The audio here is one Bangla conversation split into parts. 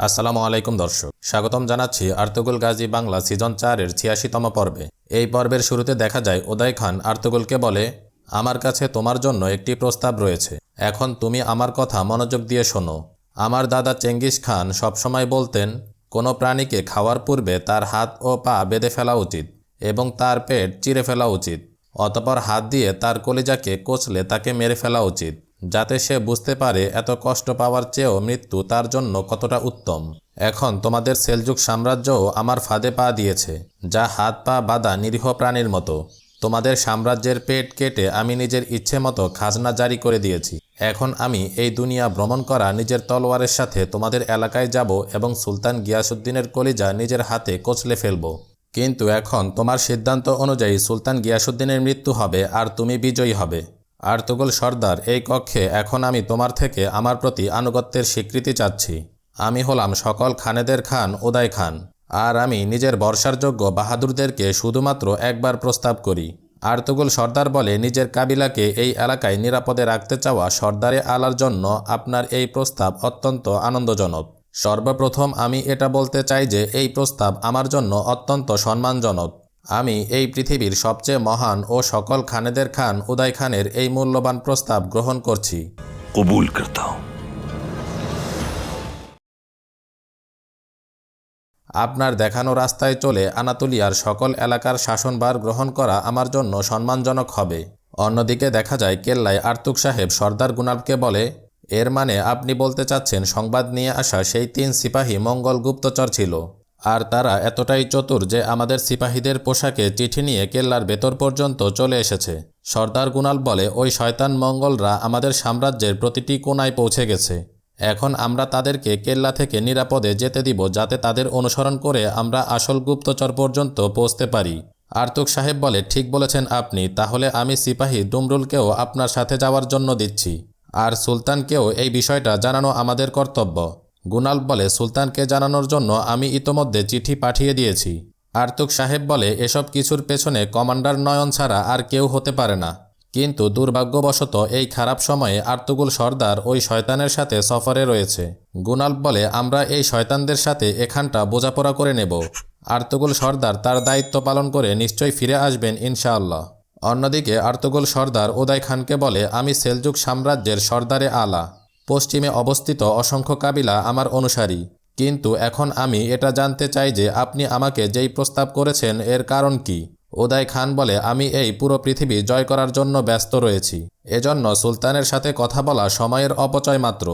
আসসালামু আলাইকুম দর্শক, স্বাগতম জানাচ্ছি আর্তুগরুল গাজী বাংলা সিজন 4-এর ৮৬তম পর্বে। এই পর্বের শুরুতে দেখা যায় উদয় খান আর্তুগরুলকে বলে, আমার কাছে তোমার জন্য একটি প্রস্তাব রয়েছে। এখন তুমি আমার কথা মনোযোগ দিয়ে শোনো। আমার দাদা চেঙ্গিস খান সবসময় বলতেন, কোনো প্রাণীকে খাওয়ার পূর্বে তার হাত ও পা বেঁধে ফেলা উচিত এবং তার পেট চিরে ফেলা উচিত। অতঃপর হাত দিয়ে তার কলিজাকে কচলে তাকে মেরে ফেলা উচিত, যাতে সে বুঝতে পারে এত কষ্ট পাওয়ার চেয়েও মৃত্যু তার জন্য কতটা উত্তম। এখন তোমাদের সেলজুক সাম্রাজ্যও আমার ফাঁদে পা দিয়েছে, যা হাত পা বাঁধা নিরীহ প্রাণীর মতো। তোমাদের সাম্রাজ্যের পেট কেটে আমি নিজের ইচ্ছে মতো খাজনা জারি করে দিয়েছি। এখন আমি এই দুনিয়া ভ্রমণ করা নিজের তলোয়ারের সাথে তোমাদের এলাকায় যাব এবং সুলতান গিয়াসউদ্দিনের কলিজা নিজের হাতে কচলে ফেলব। কিন্তু এখন তোমার সিদ্ধান্ত অনুযায়ী সুলতান গিয়াসউদ্দিনের মৃত্যু হবে আর তুমি বিজয়ী হবে। আর্তুগরুল সর্দার, এই কক্ষে এখন আমি তোমার থেকে আমার প্রতি আনুগত্যের স্বীকৃতি চাচ্ছি। আমি হলাম সকল খানেদের খান উদয় খান, আর আমি নিজের ভরসার যোগ্য বাহাদুরদেরকে শুধুমাত্র একবার প্রস্তাব করি। আর্তুগরুল সর্দার বলে, নিজের কাবিলাকে এই এলাকায় নিরাপদে রাখতে চাওয়া সর্দারে আলার জন্য আপনার এই প্রস্তাব অত্যন্ত আনন্দজনক। সর্বপ্রথম আমি এটা বলতে চাই যে এই প্রস্তাব আমার জন্য অত্যন্ত সম্মানজনক। আমি এই পৃথিবীর সবচেয়ে মহান ও সকল খানেদের খান উদয় খানের এই মূল্যবান প্রস্তাব গ্রহণ করছি। কবুল করতা হুঁ। আপনার দেখানো রাস্তায় চলে আনাতোলিয়ার সকল এলাকার শাসনভার গ্রহণ করা আমার জন্য সম্মানজনক হবে। অন্যদিকে দেখা যায় কেল্লায় আর্তুগ সাহেব সর্দার গুনালবকে বলে, এর মানে আপনি বলতে চাচ্ছেন সংবাদ নিয়ে আসা সেই ৩ সিপাহী মঙ্গল গুপ্তচর ছিল, আর তারা এতটাই চতুর যে আমাদের সিপাহীদের পোশাকে চিঠি নিয়ে কেল্লার ভেতর পর্যন্ত চলে এসেছে। সর্দার গুনালব বলে, ওই শয়তান মঙ্গলরা আমাদের সাম্রাজ্যের প্রতিটি কোণায় পৌঁছে গেছে। এখন আমরা তাদেরকে কেল্লা থেকে নিরাপদে যেতে দিব, যাতে তাদের অনুসরণ করে আমরা আসল গুপ্তচর পর্যন্ত পৌঁছতে পারি। আর্তুগ সাহেব বলে, ঠিক বলেছেন আপনি। তাহলে আমি সিপাহী ডুমরুলকেও আপনার সাথে যাওয়ার জন্য দিচ্ছি, আর সুলতানকেও এই বিষয়টা জানানো আমাদের কর্তব্য। গুনালব বলে, সুলতানকে জানানোর জন্য আমি ইতোমধ্যে চিঠি পাঠিয়ে দিয়েছি। আর্তুগ সাহেব বলে, এসব কিছুর পেছনে কমান্ডার নয়ন ছাড়া আর কেউ হতে পারে না। কিন্তু দুর্ভাগ্যবশত এই খারাপ সময়ে আর্তুগরুল সর্দার ওই শয়তানের সাথে সফরে রয়েছে। গুনালব বলে, আমরা এই শয়তানদের সাথে এখানটা বোঝাপড়া করে নেব। আর্তুগরুল সর্দার তার দায়িত্ব পালন করে নিশ্চয়ই ফিরে আসবেন ইনশাআল্লাহ। অন্যদিকে আর্তুগরুল সর্দার উদয় খানকে বলে, আমি সেলজুক সাম্রাজ্যের সর্দারে আলা। পশ্চিমে অবস্থিত অসংখ্য কাবিলা আমার অনুসারী, কিন্তু এখন আমি এটা জানতে চাই যে আপনি আমাকে যেই প্রস্তাব করেছেন এর কারণ কি। উদয় খান বলে, আমি এই পুরো পৃথিবী জয় করার জন্য ব্যস্ত রয়েছি। এজন্য সুলতানের সাথে কথা বলা সময়ের অপচয় মাত্র।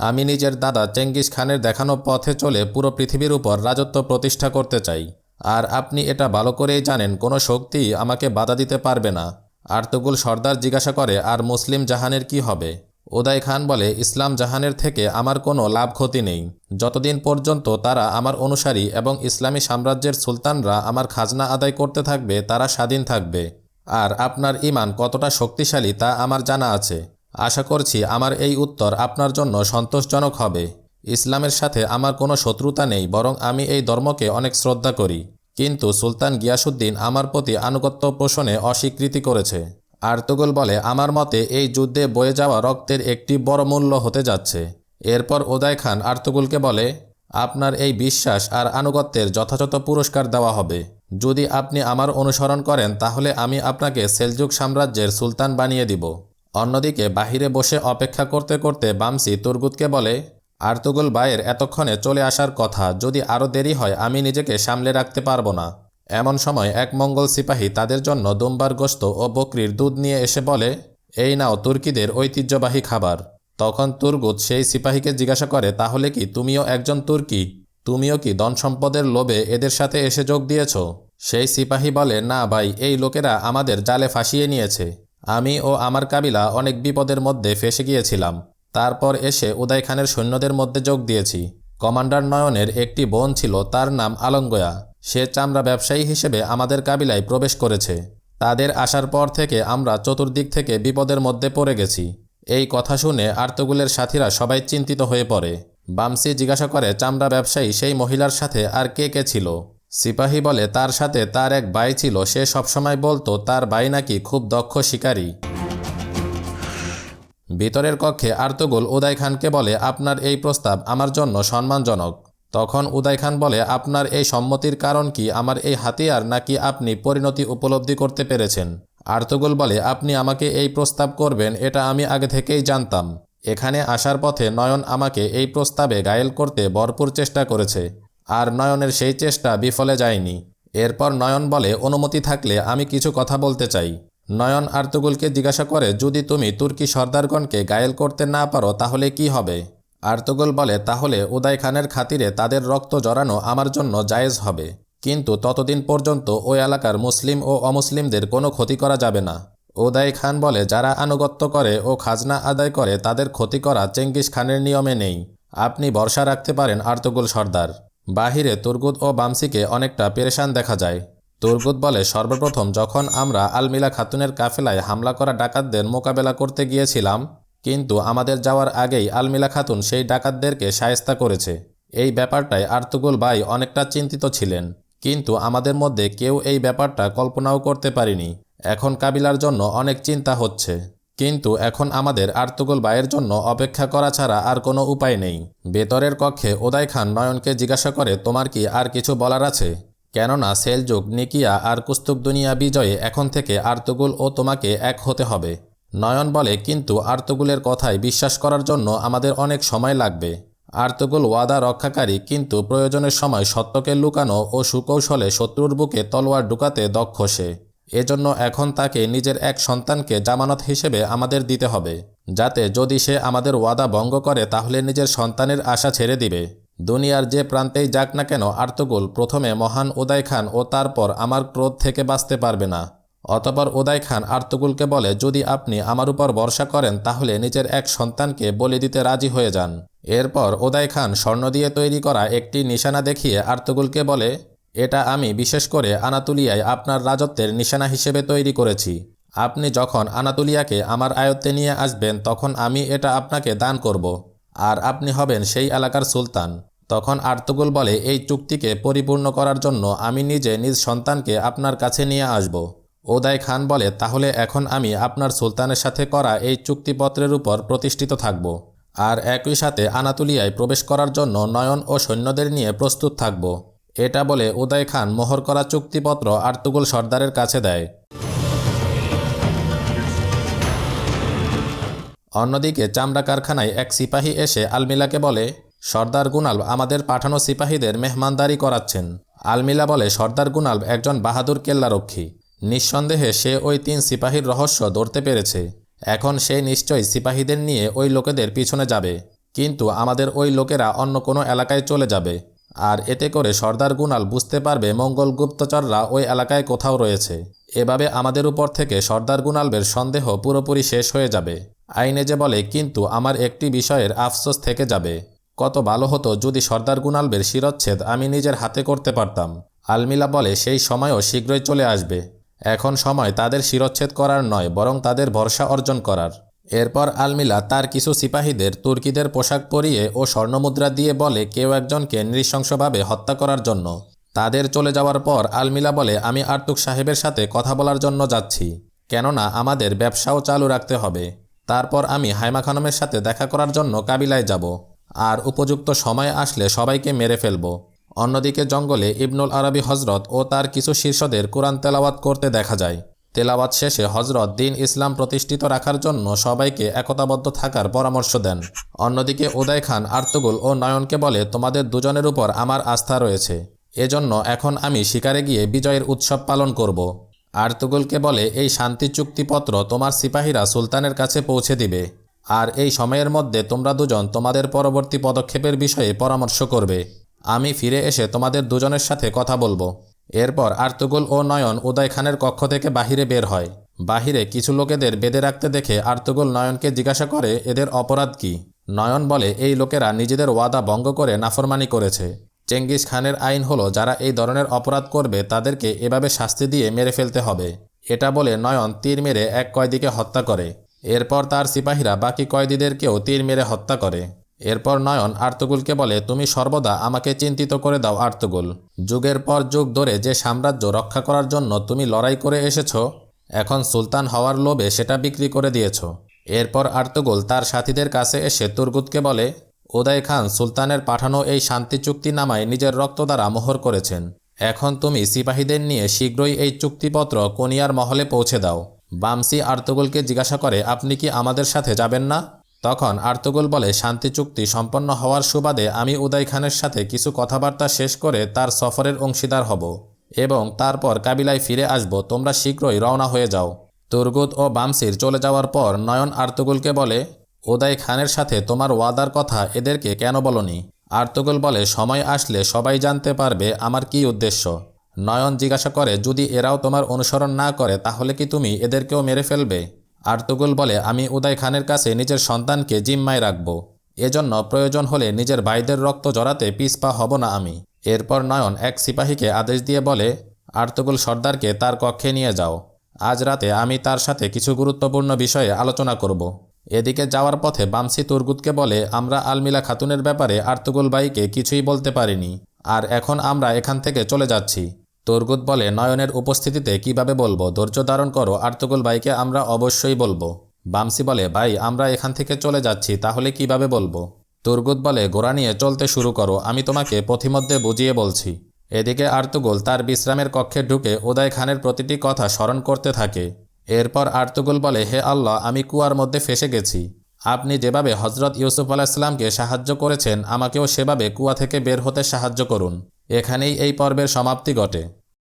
আমি নিজের দাদা চেঙ্গিস খানের দেখানো পথে চলে পুরো পৃথিবীর উপর রাজত্ব প্রতিষ্ঠা করতে চাই, আর আপনি এটা ভালো করেই জানেন কোনো শক্তি আমাকে বাধা দিতে পারবে না। আর্তুগরুল সর্দার জিজ্ঞাসা করে, আর মুসলিম জাহানের কি হবে? উদয় খান বলে, ইসলাম জাহানের থেকে আমার কোনো লাভ ক্ষতি নেই। যতদিন পর্যন্ত তারা আমার অনুসারী এবং ইসলামী সাম্রাজ্যের সুলতানরা আমার খাজনা আদায় করতে থাকবে, তারা স্বাধীন থাকবে। আর আপনার ঈমান কতটা শক্তিশালী তা আমার জানা আছে। আশা করছি আমার এই উত্তর আপনার জন্য সন্তোষজনক হবে। ইসলামের সাথে আমার কোনো শত্রুতা নেই, বরং আমি এই ধর্মকে অনেক শ্রদ্ধা করি। কিন্তু সুলতান গিয়াসউদ্দিন আমার প্রতি আনুগত্য পোষণে অস্বীকৃতি করেছে। আর্তুগরুল বলে, আমার মতে এই যুদ্ধে বয়ে যাওয়া রক্তের একটি বড় মূল্য হতে যাচ্ছে। এরপর উদয় খান আর্তুগরুলকে বলে, আপনার এই বিশ্বাস আর আনুগত্যের যথাযথ পুরস্কার দেওয়া হবে। যদি আপনি আমার অনুসরণ করেন তাহলে আমি আপনাকে সেলজুক সাম্রাজ্যের সুলতান বানিয়ে দিব। অন্যদিকে বাহিরে বসে অপেক্ষা করতে করতে বামসি তুর্গুতকে বলে, আর্তুগরুল ভাইয়ের এতক্ষণে চলে আসার কথা, যদি আরও দেরি হয় আমি নিজেকে সামলে রাখতে পারবো না। এমন সময় এক মঙ্গল সিপাহী তাদের জন্য দুম্বার গোশত ও বকরির দুধ নিয়ে এসে বলে, এই নাও তুর্কিদের ঐতিহ্যবাহী খাবার। তখন তুর্গুত সেই সিপাহীকে জিজ্ঞাসা করে, তাহলে কি তুমিও একজন তুর্কি? তুমিও কি ধন সম্পদের লোভে এদের সাথে এসে যোগ দিয়েছ? সেই সিপাহী বলে, না ভাই, এই লোকেরা আমাদের জালে ফাঁসিয়ে নিয়েছে। আমি ও আমার কাবিলা অনেক বিপদের মধ্যে ফেঁসে গিয়েছিলাম, তারপর এসে উদয় খানের সৈন্যদের মধ্যে যোগ দিয়েছি। কমান্ডার নয়নের একটি বোন ছিল, তার নাম আলঙ্গয়া। সে চামড়া ব্যবসায়ী হিসেবে আমাদের কাবিলায় প্রবেশ করেছে। তাদের আসার পর থেকে আমরা চতুর্দিক থেকে বিপদের মধ্যে পড়ে গেছি। এই কথা শুনে আর্তুগরুলের সাথীরা সবাই চিন্তিত হয়ে পড়ে। বামসি জিজ্ঞাসা করে, চামড়া ব্যবসায়ী সেই মহিলার সাথে আর কে কে ছিল? সিপাহী বলে, তার সাথে তার এক ভাই ছিল। সে সবসময় বলতো তার ভাই নাকি খুব দক্ষ শিকারী। ভিতরের কক্ষে আর্তুগরুল উদয় খানকে বলে, আপনার এই প্রস্তাব আমার জন্য সম্মানজনক। তখন উদয় খান বলে, আপনার এই সম্মতির কারণ কি আমার এই হাতিয়ার, নাকি আপনি পরিণতি উপলব্ধি করতে পেরেছেন? আর্তুগরুল বলে, আপনি আমাকে এই প্রস্তাব করবেন এটা আমি আগে থেকেই জানতাম। এখানে আসার পথে নয়ন আমাকে এই প্রস্তাবে ঘায়েল করতে ভরপুর চেষ্টা করেছে, আর নয়নের সেই চেষ্টা বিফলে যায়নি। এরপর নয়ন বলে, অনুমতি থাকলে আমি কিছু কথা বলতে চাই। নয়ন আর্তুগরুলকে জিজ্ঞাসা করে, যদি তুমি তুর্কি সর্দারগণকে ঘায়েল করতে না পারো তাহলে কি হবে? আর্তুগরুল বলে, তাহলে উদয় খানের খাতিরে তাদের রক্ত জড়ানো আমার জন্য জায়েজ হবে, কিন্তু ততদিন পর্যন্ত ওই এলাকার মুসলিম ও অমুসলিমদের কোনো ক্ষতি করা যাবে না। উদয় খান বলে, যারা আনুগত্য করে ও খাজনা আদায় করে তাদের ক্ষতি করা চেঙ্গিস খানের নিয়মে নেই। আপনি ভরসা রাখতে পারেন আর্তুগরুল সর্দার। বাহিরে তুর্গুত ও বামসিকে অনেকটা পেরেশান দেখা যায়। তুর্গুত বলে, সর্বপ্রথম যখন আমরা আলমিলা খাতুনের কাফেলায় হামলা করা ডাকাতদের মোকাবেলা করতে গিয়েছিলাম, কিন্তু আমাদের যাওয়ার আগেই আলমিলা খাতুন সেই ডাকাতদেরকে শায়েস্তা করেছে। এই ব্যাপারটায় আর্তুগরুল ভাই অনেকটা চিন্তিত ছিলেন, কিন্তু আমাদের মধ্যে কেউ এই ব্যাপারটা কল্পনাও করতে পারিনি। এখন কাবিলার জন্য অনেক চিন্তা হচ্ছে, কিন্তু এখন আমাদের আর্তুগরুল ভাইয়ের জন্য অপেক্ষা করা ছাড়া আর কোনো উপায় নেই। ভেতরের কক্ষে উদয় খান নয়নকে জিজ্ঞাসা করে, তোমার কি আর কিছু বলার আছে? কেননা সেলজুক, নিকিয়া আর কুস্তুকদুনিয়া বিজয়ে এখন থেকে আর্তুগরুল ও তোমাকে এক হতে হবে। নয়ন বলে, কিন্তু আর্তুগরুলের কথায় বিশ্বাস করার জন্য আমাদের অনেক সময় লাগবে। আর্তুগরুল ওয়াদা রক্ষাকারী, কিন্তু প্রয়োজনের সময় সত্যকে লুকানো ও সুকৌশলে শত্রুর বুকে তলোয়ার ঢুকাতে দক্ষ সে। এজন্য এখন তাকে নিজের এক সন্তানকে জামানত হিসেবে আমাদের দিতে হবে, যাতে যদি সে আমাদের ওয়াদা ভঙ্গ করে তাহলে নিজের সন্তানের আশা ছেড়ে দিবে। দুনিয়ার যে প্রান্তেই যাক না কেন আর্তুগরুল প্রথমে মহান উদয় খান ও তারপর আমার ক্রোধ থেকে বাঁচতে পারবে না। অতঃপর উদয় খান আর্তুগরুলকে বলে, যদি আপনি আমার উপর ভরসা করেন তাহলে নিজের এক সন্তানকে বলি দিতে রাজি হয়ে যান। এরপর উদয় খান স্বর্ণ দিয়ে তৈরি করা একটি নিশানা দেখিয়ে আর্তুগরুলকে বলে, এটা আমি বিশেষ করে আনাতুলিয়ায় আপনার রাজত্বের নিশানা হিসেবে তৈরি করেছি। আপনি যখন আনাতুলিয়াকে আমার আয়ত্তে নিয়ে আসবেন তখন আমি এটা আপনাকে দান করব, আর আপনি হবেন সেই এলাকার সুলতান। তখন আর্তুগরুল বলে, এই চুক্তিকে পরিপূর্ণ করার জন্য আমি নিজে নিজ সন্তানকে আপনার কাছে নিয়ে আসব। উদয় খান বলে, তাহলে এখন আমি আপনার সুলতানের সাথে করা এই চুক্তিপত্রের উপর প্রতিষ্ঠিত থাকব, আর একই সাথে আনাতুলিয়ায় প্রবেশ করার জন্য নয়ন ও সৈন্যদের নিয়ে প্রস্তুত থাকব। এটা বলে উদয় খান মোহর করা চুক্তিপত্র আর্তুগরুল সর্দারের কাছে দেয়। অন্যদিকে চামড়া কারখানায় এক সিপাহী এসে আলমিলাকে বলে, সর্দার গুনালব আমাদের পাঠানো সিপাহীদের মেহমানদারি করাচ্ছেন। আলমিলা বলে, সর্দার গুনালব একজন বাহাদুর কেল্লারক্ষী। নিঃসন্দেহে সে ওই 3 সিপাহীর রহস্য ধরতে পেরেছে। এখন সে নিশ্চয়ই সিপাহীদের নিয়ে ওই লোকেদের পিছনে যাবে, কিন্তু আমাদের ওই লোকেরা অন্য কোনো এলাকায় চলে যাবে, আর এতে করে সর্দার গুনাল বুঝতে পারবে মঙ্গল গুপ্তচররা ওই এলাকায় কোথাও রয়েছে। এভাবে আমাদের উপর থেকে সর্দার গুনালবের সন্দেহ পুরোপুরি শেষ হয়ে যাবে। আইনে যে বলে, কিন্তু আমার একটি বিষয়ের আফসোস থেকে যাবে। কত ভালো হতো যদি সর্দার গুনালবের শিরচ্ছেদ আমি নিজের হাতে করতে পারতাম। আলমিলা বলে, সেই সময়ও শীঘ্রই চলে আসবে। এখন সময় তাদের শিরচ্ছেদ করার নয়, বরং তাদের ভরসা অর্জন করার। এরপর আলমিলা তার কিছু সিপাহীদের তুর্কিদের পোশাক পরিয়ে ও স্বর্ণমুদ্রা দিয়ে বলে কেউ একজনকে নৃশংসভাবে হত্যা করার জন্য। তাদের চলে যাওয়ার পর আলমিলা বলে, আমি আর্তুক সাহেবের সাথে কথা বলার জন্য যাচ্ছি, কেননা আমাদের ব্যবসাও চালু রাখতে হবে। তারপর আমি হাইমা খানমের সাথে দেখা করার জন্য কাবিলায় যাব, আর উপযুক্ত সময় আসলে সবাইকে মেরে ফেলব। অন্যদিকে জঙ্গলে ইবনুল আরবি হজরত ও তার কিছু শীর্ষদের কোরআন তেলাওয়াত করতে দেখা যায়। তেলাওয়াত শেষে হজরত দিন ইসলাম প্রতিষ্ঠিত রাখার জন্য সবাইকে একতাবদ্ধ থাকার পরামর্শ দেন। অন্যদিকে উদয় খান আর্তুগরুল ও নয়নকে বলে, তোমাদের দুজনের উপর আমার আস্থা রয়েছে, এজন্য এখন আমি শিকারে গিয়ে বিজয়ের উৎসব পালন করব। আর্তুগরুলকে বলে, এই শান্তি চুক্তিপত্র তোমার সিপাহীরা সুলতানের কাছে পৌঁছে দিবে, আর এই সময়ের মধ্যে তোমরা দুজন তোমাদের পরবর্তী পদক্ষেপের বিষয়ে পরামর্শ করবে। আমি ফিরে এসে তোমাদের দুজনের সাথে কথা বলবো। এরপর আর্তুগরুল ও নয়ন উদয় খানের কক্ষ থেকে বাহিরে বের হয়। বাহিরে কিছু লোকেদের বেঁধে রাখতে দেখে আর্তুগরুল নয়নকে জিজ্ঞাসা করে, এদের অপরাধ কি? নয়ন বলে, এই লোকেরা নিজেদের ওয়াদা ভঙ্গ করে নাফরমানি করেছে। চেঙ্গিস খানের আইন হলো, যারা এই ধরনের অপরাধ করবে তাদেরকে এভাবে শাস্তি দিয়ে মেরে ফেলতে হবে। এটা বলে নয়ন তীর মেরে এক কয়েদিকে হত্যা করে। এরপর তার সিপাহীরা বাকি কয়েদিদেরকেও তীর মেরে হত্যা করে। এরপর নয়ন আর্তুগরুলকে বলে, তুমি সর্বদা আমাকে চিন্তিত করে দাও আর্তুগরুল। যুগের পর যুগ ধরে যে সাম্রাজ্য রক্ষা করার জন্য তুমি লড়াই করে এসেছ, এখন সুলতান হওয়ার লোভে সেটা বিক্রি করে দিয়েছ। এরপর আর্তুগরুল তার সাথীদের কাছে এসে তুর্গুতকে বলে, উদয় খান সুলতানের পাঠানো এই শান্তি চুক্তিনামায় নিজের রক্ত দ্বারা মোহর করেছেন। এখন তুমি সিপাহীদের নিয়ে শীঘ্রই এই চুক্তিপত্র কোনিয়ার মহলে পৌঁছে দাও। বামসি আর্তুগলকে জিজ্ঞাসা করে, আপনি কি আমাদের সাথে যাবেন না? তখন আর্তুগল বলে, শান্তি চুক্তি সম্পন্ন হওয়ার সুবাদে আমি উদয় খানের সাথে কিছু কথাবার্তা শেষ করে তার সফরের অংশীদার হব এবং তারপর কাবিলায় ফিরে আসব। তোমরা শীঘ্রই রওনা হয়ে যাও। তুর্গুত ও বামসির চলে যাওয়ার পর নয়ন আর্তুগলকে বলে, উদয় খানের সাথে তোমার ওয়াদার কথা এদেরকে কেন বলনি? আর্তুগল বলে, সময় আসলে সবাই জানতে পারবে আমার কী উদ্দেশ্য। নয়ন জিজ্ঞাসা করে, যদি এরাও তোমার অনুসরণ না করে তাহলে কি তুমি এদেরকেও মেরে ফেলবে? আর্তুগল বলে, আমি উদয় খানের কাছে নিজের সন্তানকে জিম্মায় রাখব। এজন্য প্রয়োজন হলে নিজের ভাইদের রক্ত জড়াতে পিছপা হব না আমি। এরপর নয়ন এক সিপাহীকে আদেশ দিয়ে বলে, আর্তুগল সর্দারকে তার কক্ষে নিয়ে যাও। আজ রাতে আমি তার সাথে কিছু গুরুত্বপূর্ণ বিষয়ে আলোচনা করব। এদিকে যাওয়ার পথে বামসি তুর্গুতকে বলে, আমরা আলমিলা খাতুনের ব্যাপারে আর্তুগল ভাইকে কিছুই বলতে পারিনি, আর এখন আমরা এখান থেকে চলে যাচ্ছি। তুর্গুত বলে, নয়নের উপস্থিতিতে কিভাবে বলবো? ধৈর্য ধারণ করো, আর্তুগল ভাইকে আমরা অবশ্যই বলবো। বামসি বলে, ভাই আমরা এখান থেকে চলে যাচ্ছি, তাহলে কিভাবে বলবো? তুর্গুত বলে, ঘোড়া নিয়ে চলতে শুরু করো, আমি তোমাকে পথিমধ্যে বুঝিয়ে বলছি। এদিকে আর্তুগল তার বিশ্রামের কক্ষে ঢুকে উদয় খানের প্রতিটি কথা স্মরণ করতে থাকে। এরপর আর্তুগল বলে, হে আল্লাহ, আমি কুয়ার মধ্যে ফেসে গেছি। আপনি যেভাবে হজরত ইউসুফ আলাইহিসসালামকে সাহায্য করেছেন আমাকেও সেভাবে কুয়া থেকে বের হতে সাহায্য করুন। এখানেই এই পর্বের সমাপ্তি ঘটে।